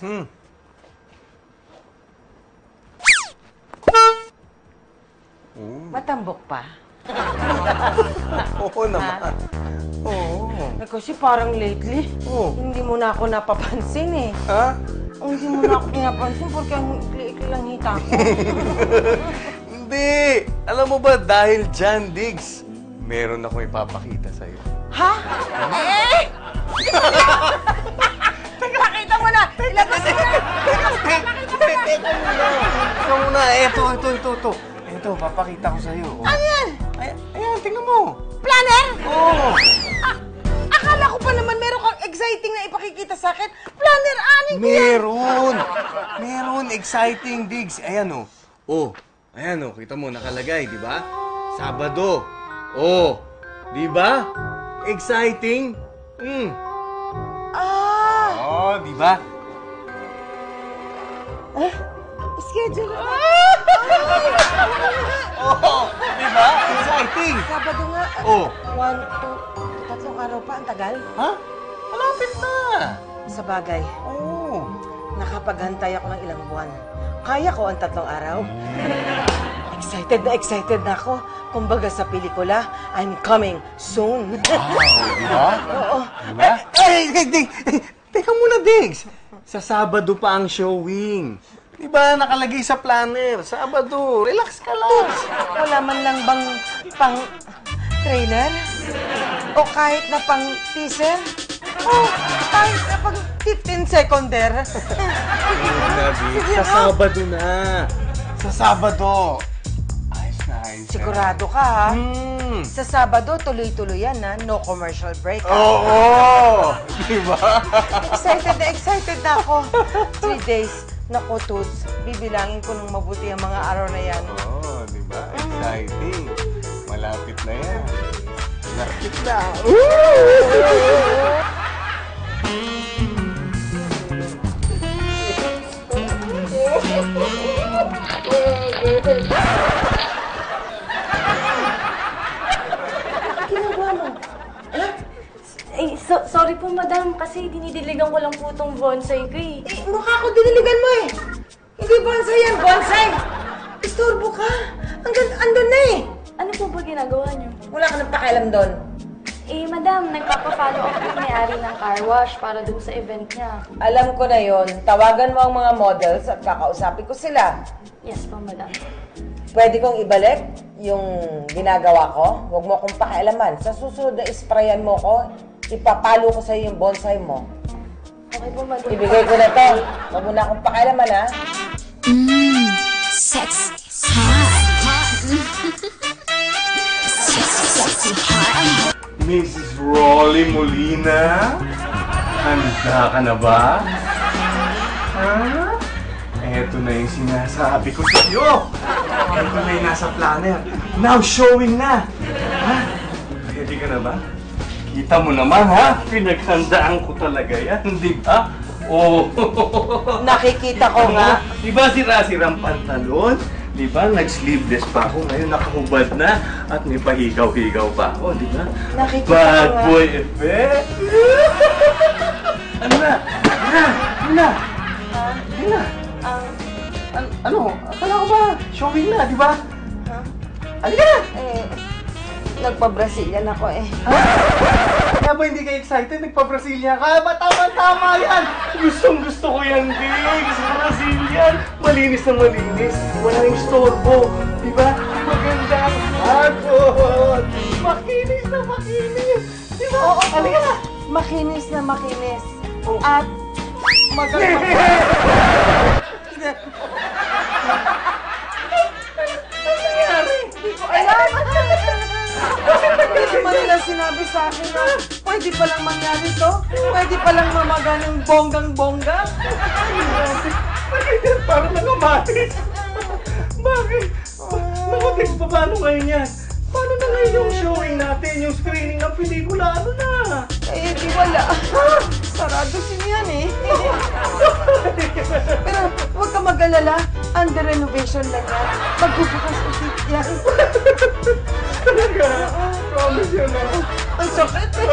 Diggs. Matambok pa? Oo naman. Oo. Kasi parang lately, hindi mo na ako napapansin eh. Ha? Hindi mo na ako pinapansin porque ang ikli-ikli lang hita ko. Hindi! Alam mo ba, dahil dyan, Diggs, meron akong ipapakita sa'yo. Ha? Eh! Pakita mo na! Ilabas mo na! Teka muna, ito. Ito, papakita ko sa'yo. Ano yan? Ayan, tingnan mo. Planner? Oo. Akala ko pa naman meron kang exciting na ipakikita sa akin. Planner, aning ko yan! Meron, exciting, Diggs. Ayan, oh. Oh, ayan, oh. Kita mo, nakalagay, di ba? Sabado. Oh, di ba? Exciting. Oh, di ba? Schedule. Oh, di ba? Exciting. Sabado nga. Oh. 1, 2, 3 araw pa. Ang tagal. Ha? Malapit na. Sa bagay, Oh. nakapaghantay ako ng ilang buwan. Kaya ko ang 3 araw. Excited na ako. Kumbaga sa pelikula, I'm coming soon. Di ba? Oo. Diba? Teka muna, Diggs. Sa Sabado pa ang showing. Diba, nakalagay sa planner. Sabado, relax ka lang. Wala man lang bang pang trailer? O kahit na pang teaser? O kahit na pang 15 seconder? Sa Sabado na. Sa Sabado. Ayos na. Sigurado ka, ha? Sa Sabado, tuloy-tuloy yan, ha? No commercial break, ha? Oo! Diba? Excited na ako. 3 days. Naku, Toots, bibilangin ko ng mabuti ang mga araw na yan. Oo, diba? Exciting. Malapit na yan. Malapit na. Ginagawa mo? Sorry po, madam, kasi dinidiligan ko lang po itong bonsai ko eh. Mukha ko diniligan mo eh. Hindi bonsai yan, bonsai! Istorbo ka. Andun na eh. Ano po ba ginagawa niyo? Wala ka nang pakialam doon. Madam, nagpapa-follow up yung may-ari ng car wash para dun sa event niya. Alam ko na yon. Tawagan mo ang mga models at kakausapin ko sila. Yes po, madam. Pwede kong ibalik yung ginagawa ko. Huwag mo akong pakialaman. Sa susunod na isprayan mo ko, ipapalo ko sa'yo yung bonsai mo. Okay po, madam. Ibigay ko na to. Huwag mo na akong pakialaman, ha? Sexy hot. Sexy hot. Mrs. Rolly Molina? Handa ka na ba? Ha? Eto na yung sinasabi ko sa iyo. Eto na yung nasa planner. Now showing na. Ha? Ready ka na ba? Kita mo naman, ha? Pinaghandaan ko talaga yan, di ba? Oh. Nakikita ko nga. Di ba sira-sirang pantalon? Di ba? Nag-sleeveless pa ako. Ngayon nakahubad na at may pahigaw-higaw pa ako, di ba? Nakikita ko Bad nga. boy effect. Ano na? Ano na? Ano na? Ano? Akala ko ba? Showing na, di ba? Ha? Halika na! Nagpa-Brazilian ako eh. Kaya ba hindi ka excited? Nagpa-Brazilian ka? Tama yan! Gustong-gusto ko yan, Diggs! Brazilian! Malinis na malinis. Walang istorbo. Diba? Maganda ang hagod. Makinis na makinis. Diba? Oo, Halika na! makinis na makinis. Oh. At maganda. Hindi naman nila sinabi sa akin na pwede palang mangyari to. Pwede palang mamaga ng bonggang-bongga. Bakit? Parang nangamatis. Bakit? Naku, Diggs, paano ngayon yan? Paano na ngayon yung showing natin, yung screening ng pelikula? Ano na? Eh, di wala. Sarado yan eh. Pero huwag ka mag-alala. Under renovation lang yan. Magbubukas ulit yan. Talaga? Promise yun, no? Ang sakit eh.